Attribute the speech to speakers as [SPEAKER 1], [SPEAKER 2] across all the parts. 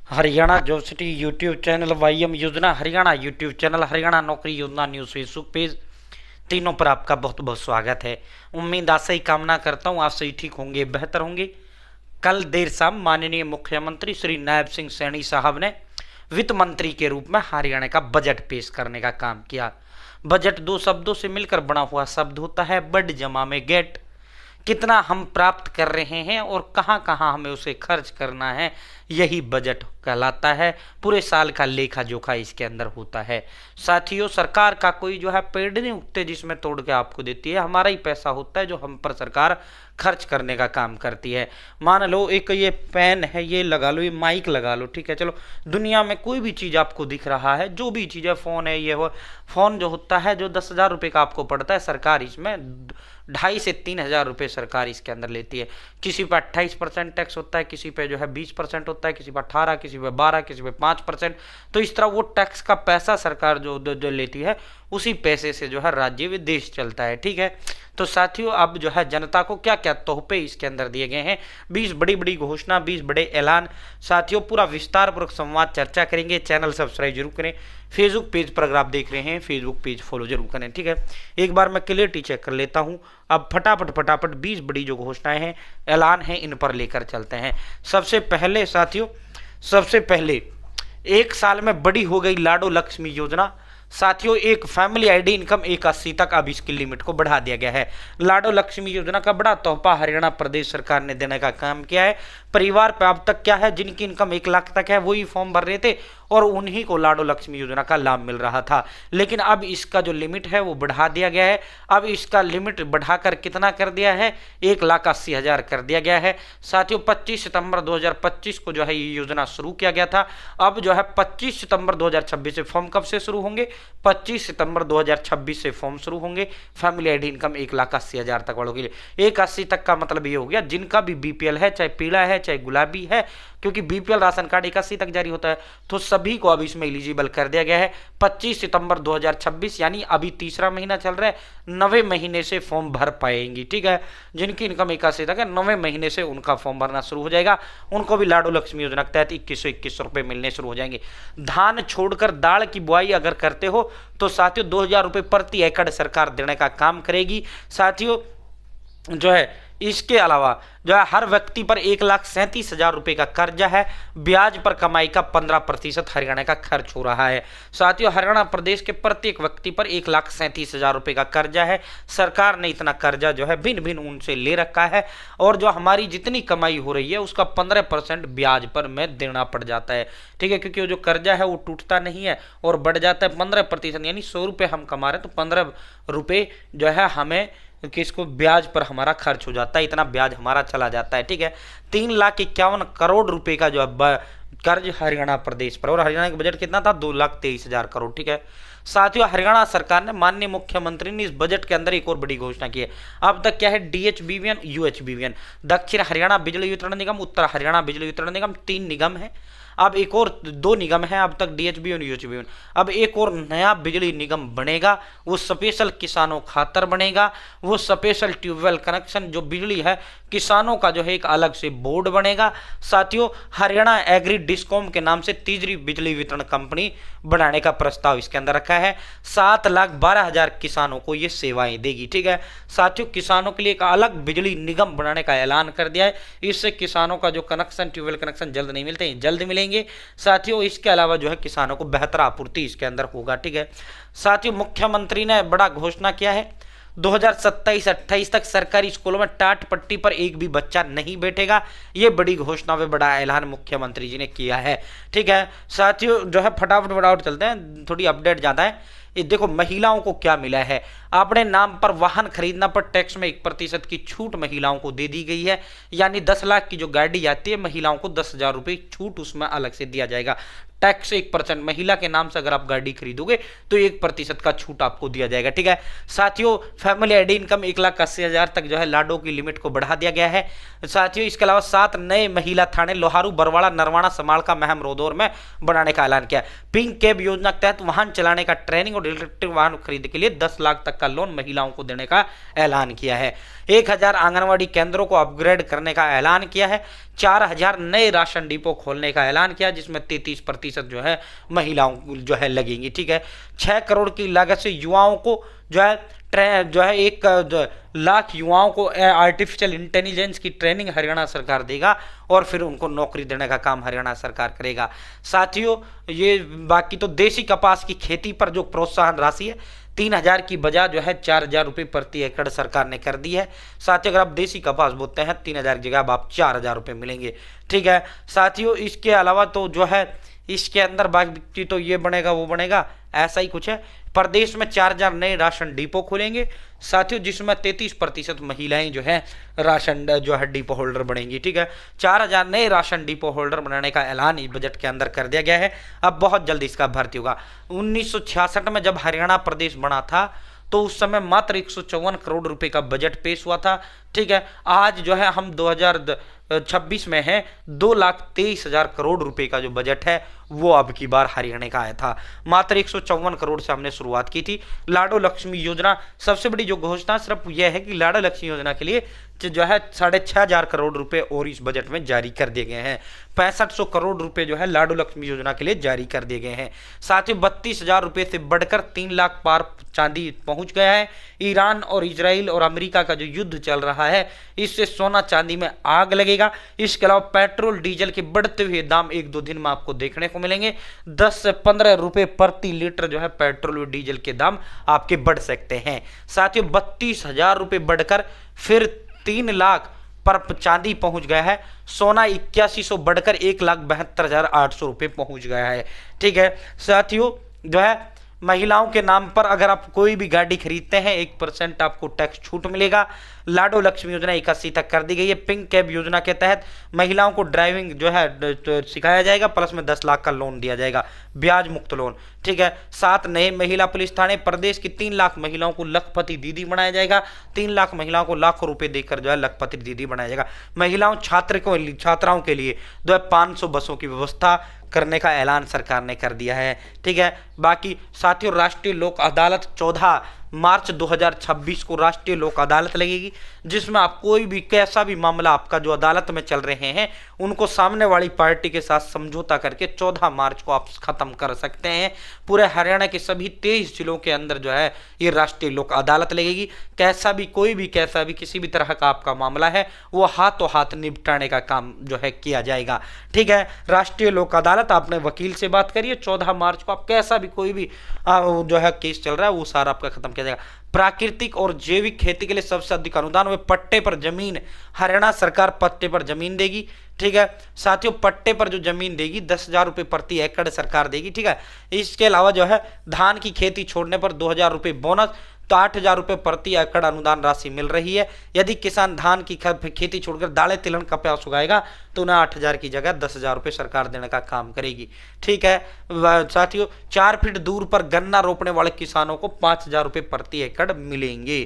[SPEAKER 1] Haryana job city YouTube channel, YM योजना Haryana YouTube channel, Haryana नौकरी योजना न्यूज़ फेसबुक पेज, तीनों पर आपका बहुत बहुत स्वागत है। उम्मीद आशा ही कामना करता हूँ आप सही ठीक होंगे, बेहतर होंगे। कल देर शाम माननीय मुख्यमंत्री श्री नायब सिंह सैनी साहब ने वित्त मंत्री के रूप में हरियाणा का बजट पेश करने का काम किया। बजट दो शब्दों से मिलकर बना हुआ शब्द होता है, बड जमा में गेट। कितना हम प्राप्त कर रहे हैं और कहाँ कहाँ हमें उसे खर्च करना है, यही बजट कहलाता है। पूरे साल का लेखा जोखा इसके अंदर होता है। साथियों, सरकार का कोई जो है पेड़ नहीं उगते जिसमें तोड़ के आपको देती है। हमारा ही पैसा होता है जो हम पर सरकार खर्च करने का काम करती है। मान लो एक ये पेन है, ये लगा लो, ये माइक लगा लो, ठीक है। चलो, दुनिया में कोई भी चीज़ आपको दिख रहा है, जो भी चीज़ है, फ़ोन है, ये हो, फ़ोन जो होता है जो 10,000 रुपये का आपको पड़ता है, सरकार इसमें 2,500 से 3,000 रुपये सरकार इसके अंदर लेती है। किसी पर 28% टैक्स होता है, किसी पे जो है 20% होता है, किसी पर 18, किसी पे 12, किसी पे 5%। तो इस तरह वो टैक्स का पैसा सरकार जो लेती है, उसी पैसे से जो है राज्य व देश चलता है, ठीक है। तो साथियों, अब जो है जनता को क्या क्या तोहफे इसके अंदर दिए गए हैं, 20 बड़ी बड़ी घोषणा, 20 बड़े ऐलान। साथियों, पूरा विस्तारपूर्वक संवाद चर्चा करेंगे। चैनल सब्सक्राइब जरूर करें। फेसबुक पेज पर अगर आप देख रहे हैं, फेसबुक पेज फॉलो जरूर करें, ठीक है। एक बार मैं क्लियरिटी चेक कर लेता हूं। अब फटाफट 20 बड़ी जो घोषणाएं हैं, ऐलान हैं, इन पर लेकर चलते हैं। सबसे पहले साथियों, सबसे पहले 1 साल में बड़ी हो गई लाडो लक्ष्मी योजना। साथियों, एक फैमिली आईडी इनकम 81 तक अब इसकी लिमिट को बढ़ा दिया गया है। लाडो लक्ष्मी योजना का बड़ा तोहफा हरियाणा प्रदेश सरकार ने देने का काम किया है। परिवार पे अब तक क्या है, जिनकी इनकम 1 लाख तक है वही फॉर्म भर रहे थे और उन्हीं को लाडो लक्ष्मी योजना का लाभ मिल रहा था। लेकिन अब इसका जो लिमिट है वो बढ़ा दिया गया है। अब इसका लिमिट बढ़ाकर कितना कर दिया है, 1,80,000 कर दिया गया है। साथियों, 25 सितंबर 2025 को जो है ये योजना शुरू किया गया था। अब जो है 25 सितंबर 2026 से फॉर्म कब से शुरू होंगे, 25 सितंबर 2026 से फॉर्म शुरू होंगे। फैमिली आईडी इनकम 1,80,000 तक वालों के लिए। 1,80 तक का मतलब ये हो गया, जिनका भी बीपीएल है, चाहे पीला है चाहे गुलाबी है, क्योंकि बीपीएल राशन कार्ड 81 तक जारी होता है, तो सभी को अब इसमें एलिजिबल कर दिया गया है। 25 सितंबर 2026 यानी अभी तीसरा महीना चल रहा है, 9वें महीने से फॉर्म भर पाएंगी, ठीक है। जिनकी इनकम 81 तक है, 9वें महीने से उनका फॉर्म भरना शुरू हो जाएगा। उनको भी लाडो लक्ष्मी योजना के तहत 2121 रुपये मिलने शुरू हो जाएंगे। धान छोड़कर दाल की बुआई अगर करते हो तो साथियों 2,000 रुपये प्रति एकड़ सरकार देने का काम करेगी। साथियों, जो है इसके अलावा जो है हर व्यक्ति पर 1,37,000 रुपये का कर्जा है। ब्याज पर कमाई का 15% हरियाणा का खर्च हो रहा है। साथियों, हरियाणा प्रदेश के प्रत्येक व्यक्ति पर 1,37,000 रुपये का कर्जा है। सरकार ने इतना कर्जा जो है भिन्न भिन्न उनसे ले रखा है और जो हमारी जितनी कमाई हो रही है उसका 15% ब्याज पर में देना पड़ जाता है, ठीक है। क्योंकि जो कर्जा है वो टूटता नहीं है और बढ़ जाता है 15%, यानी 100 रुपये हम कमा रहे हैं तो 15 रुपये जो है हमें किसको ब्याज पर हमारा खर्च हो जाता है, इतना ब्याज हमारा चला जाता है, ठीक है। 3,51 करोड़ रुपए का जो है कर्ज हरियाणा प्रदेश पर, और हरियाणा का बजट कितना था, 2,23,000 करोड़, ठीक है। साथियों, हरियाणा सरकार ने, माननीय मुख्यमंत्री ने इस बजट के अंदर एक और बड़ी घोषणा की है। अब तक क्या है, DHBVN, UHBVN, दक्षिण हरियाणा बिजली वितरण निगम, उत्तर हरियाणा बिजली वितरण निगम, 3 निगम है। अब एक और 2 निगम है, अब तक DHB और UHBVN। अब एक और नया बिजली निगम बनेगा, वो स्पेशल किसानों खातर बनेगा। वो स्पेशल ट्यूबवेल कनेक्शन जो बिजली है किसानों का जो है एक अलग से बोर्ड बनेगा। साथियों, हरियाणा एग्री डिस्कॉम के नाम से तीसरी बिजली वितरण कंपनी बनाने का प्रस्ताव इसके अंदर रखा है। 7,12,000 किसानों को ये सेवाएं देगी, ठीक है। साथियों, किसानों के लिए एक अलग बिजली निगम बनाने का ऐलान कर दिया है। इससे किसानों का जो कनेक्शन, ट्यूबवेल कनेक्शन जल्द नहीं मिलते हैं, जल्द मिलेंगे। साथियों, इसके अलावा जो है किसानों को बेहतर आपूर्ति इसके अंदर होगा, ठीक है। साथियों, मुख्यमंत्री ने बड़ा घोषणा किया है, 2027-28 तक सरकारी स्कूलों में टाट पट्टी पर एक भी बच्चा नहीं बैठेगा। ये बड़ी घोषणा व बड़ा ऐलान मुख्यमंत्री जी ने किया है, ठीक है। साथियों, जो है फटाफट चलते हैं, थोड़ी अपडेट ज़्यादा है। ये देखो, महिलाओं को क्या मिला है, अपने नाम पर वाहन खरीदना पर टैक्स में 1% की छूट महिलाओं को दे दी गई है। यानी 10 लाख की जो गाड़ी आती है, महिलाओं को 10,000 रुपये छूट उसमें अलग से दिया जाएगा। टैक्स 1%, महिला के नाम से अगर आप गाड़ी खरीदोगे तो 1% का छूट आपको दिया जाएगा, ठीक है। साथियों, फैमिली आईडी इनकम 1,80,000 तक जो है लाडो की लिमिट को बढ़ा दिया गया है। साथियों, इसके अलावा 7 नए महिला थाने लोहारू, बरवाड़ा, नरवाना, समालका, महम, रोदौर में बनाने का ऐलान किया। पिंक कैब योजना के तहत वाहन चलाने का ट्रेनिंग और और इलेक्ट्रिक वाहन खरीद के लिए 10 लाख तक का लोन महिलाओं को देने का ऐलान किया है। 1000 आंगनवाड़ी केंद्रों को अपग्रेड करने का ऐलान किया है। 4000 नए राशन डिपो खोलने का ऐलान किया, जिसमें 33% जो है महिलाओं जो है लगेंगी। ठीक है, 6 करोड़ की लागत से युवाओं को जो है 1 लाख युवाओं को आर्टिफिशियल इंटेलिजेंस की ट्रेनिंग हरियाणा सरकार देगा और फिर उनको नौकरी देने का काम हरियाणा सरकार करेगा। साथियों, ये बाकी तो देसी कपास की खेती पर जो प्रोत्साहन राशि है 3000 की बजाय जो है 4000 रुपये प्रति एकड़ सरकार ने कर दी है। साथियों, अगर आप देसी कपास बोते हैं 3000 की जगह अब आप 4000 रुपये मिलेंगे। ठीक है साथियों, इसके अलावा तो जो है इसके अंदर बाकी तो ये बनेगा वो बनेगा, ऐसा ही कुछ है। प्रदेश में 4000 नए राशन डिपो खुलेंगे साथियों, जिसमें 33% महिलाएं जो है राशन जो है डिपो होल्डर बनेंगी। ठीक है, 4000 नए राशन डिपो होल्डर बनाने का ऐलान इस बजट के अंदर कर दिया गया है। अब बहुत जल्दी इसका भर्ती होगा। 1966 में जब हरियाणा प्रदेश बना था तो उस समय मात्र 154 करोड़ रुपए का बजट पेश हुआ था। ठीक है, आज जो है हम 2026 में है 2,23,000 करोड़ रुपए का जो बजट है वो अब की बार हरियाणा का आया था। मात्र 154 करोड़ से हमने शुरुआत की थी। लाडो लक्ष्मी योजना, सबसे बड़ी जो घोषणा सिर्फ यह है कि लाडो लक्ष्मी योजना के लिए जो है 6,500 करोड़ रुपए और इस बजट में जारी कर दिए गए हैं। 6500 करोड़ रुपए जो है लाडो लक्ष्मी योजना के लिए जारी कर दिए गए हैं। साथ ही 32,000 रुपए से बढ़कर 3 लाख पार चांदी पहुंच गया है। ईरान और इजराइल और अमेरिका का जो युद्ध चल रहा है इससे सोना चांदी में आग लगेगा। इसके अलावा पेट्रोल डीजल के बढ़ते हुए दाम 1-2 दिन में आपको देखने को मिलेंगे। 10 से 15 रुपए प्रति लीटर जो है पेट्रोल और डीजल के दाम आपके बढ़ सकते हैं। साथियों, 32,000 रुपए बढ़कर फिर 3 लाख पर चांदी पहुंच गया है। सोना 8100 बढ़कर 1,72,800 रुपए पहुंच गया है। ठीक है साथियों, जो है महिलाओं के नाम पर अगर आप कोई भी गाड़ी खरीदते हैं 1% आपको टैक्स छूट मिलेगा। लाडो लक्ष्मी योजना 81 तक कर दी गई है। पिंक कैब योजना के तहत महिलाओं को ड्राइविंग जो है सिखाया जाएगा, प्लस में 10 लाख का लोन दिया जाएगा, ब्याज मुक्त लोन। ठीक है, 7 नए महिला पुलिस थाने। प्रदेश की 3 लाख महिलाओं को लखपति दीदी बनाया जाएगा। 3 लाख महिलाओं को लाखों रुपए देकर जो है लखपति दीदी बनाया जाएगा। महिलाओं छात्राओं के लिए जो है 500 बसों की व्यवस्था करने का ऐलान सरकार ने कर दिया है। ठीक है, बाकी साथियों, राष्ट्रीय लोक अदालत 14 मार्च 2026 को राष्ट्रीय लोक अदालत लगेगी, जिसमें आप कोई भी कैसा भी मामला आपका जो अदालत में चल रहे हैं उनको सामने वाली पार्टी के साथ समझौता करके 14 मार्च को आप खत्म कर सकते हैं। पूरे हरियाणा के सभी 23 जिलों के अंदर जो है ये राष्ट्रीय लोक अदालत लगेगी। कैसा भी किसी भी तरह का आपका मामला है वो हाथों हाथ निपटाने का काम जो है किया जाएगा। ठीक है, राष्ट्रीय लोक अदालत, आपने वकील से बात करिए, 14 मार्च को आप कैसा भी कोई भी जो है केस चल रहा है वो सारा आपका खत्म किया जाएगा। प्राकृतिक और जैविक खेती के लिए सबसे अधिक अनुदान वे पट्टे पर जमीन, हरियाणा सरकार पट्टे पर जमीन देगी। ठीक है साथियों, पट्टे पर जो जमीन देगी 10,000 रुपए प्रति एकड़ सरकार देगी। ठीक है, इसके अलावा जो है धान की खेती छोड़ने पर 2,000 रुपए बोनस, तो 8,000 रुपए प्रति एकड़ अनुदान राशि मिल रही है। यदि किसान धान की खेती छोड़कर दालें तिलहन कपास उगाएगा तो उन्हें 8,000 की जगह 10,000 रुपए सरकार देने का काम करेगी। ठीक है साथियों, 4 फीट दूर पर गन्ना रोपने वाले किसानों को 5,000 रुपए प्रति एकड़ मिलेंगे।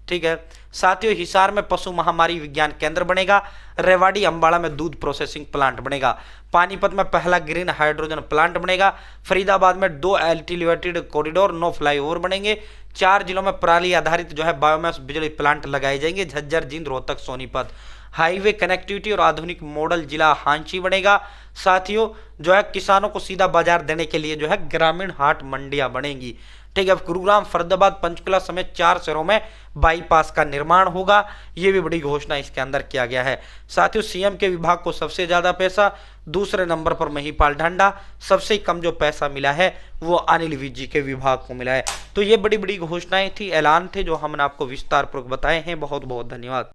[SPEAKER 1] ठीक है साथियों, हिसार में पशु महामारी विज्ञान केंद्र बनेगा। रेवाड़ी अंबाला में दूध प्रोसेसिंग प्लांट बनेगा। पानीपत में पहला ग्रीन हाइड्रोजन प्लांट बनेगा। फरीदाबाद में 2 एलिवेटेड कॉरिडोर, 9 फ्लाईओवर बनेंगे। 4 जिलों में पराली आधारित जो है बायोमास बिजली प्लांट लगाए जाएंगे। झज्जर, जींद, रोहतक, सोनीपत। हाईवे कनेक्टिविटी और आधुनिक मॉडल जिला हांची बनेगा। साथियों, जो है किसानों को सीधा बाजार देने के लिए जो है ग्रामीण हाट मंडियां बनेंगी। ठीक है, गुरुग्राम, फरीदाबाद, पंचकुला समेत 4 शहरों में बाईपास का निर्माण होगा। ये भी बड़ी घोषणा इसके अंदर किया गया है। साथियों, सीएम के विभाग को सबसे ज्यादा पैसा, दूसरे नंबर पर महिपाल ढांडा। सबसे कम जो पैसा मिला है वो अनिल विज जी के विभाग को मिला है। तो ये बड़ी बड़ी घोषणाएं थी, ऐलान थे जो हमने आपको विस्तार पूर्वक बताए हैं। बहुत बहुत धन्यवाद।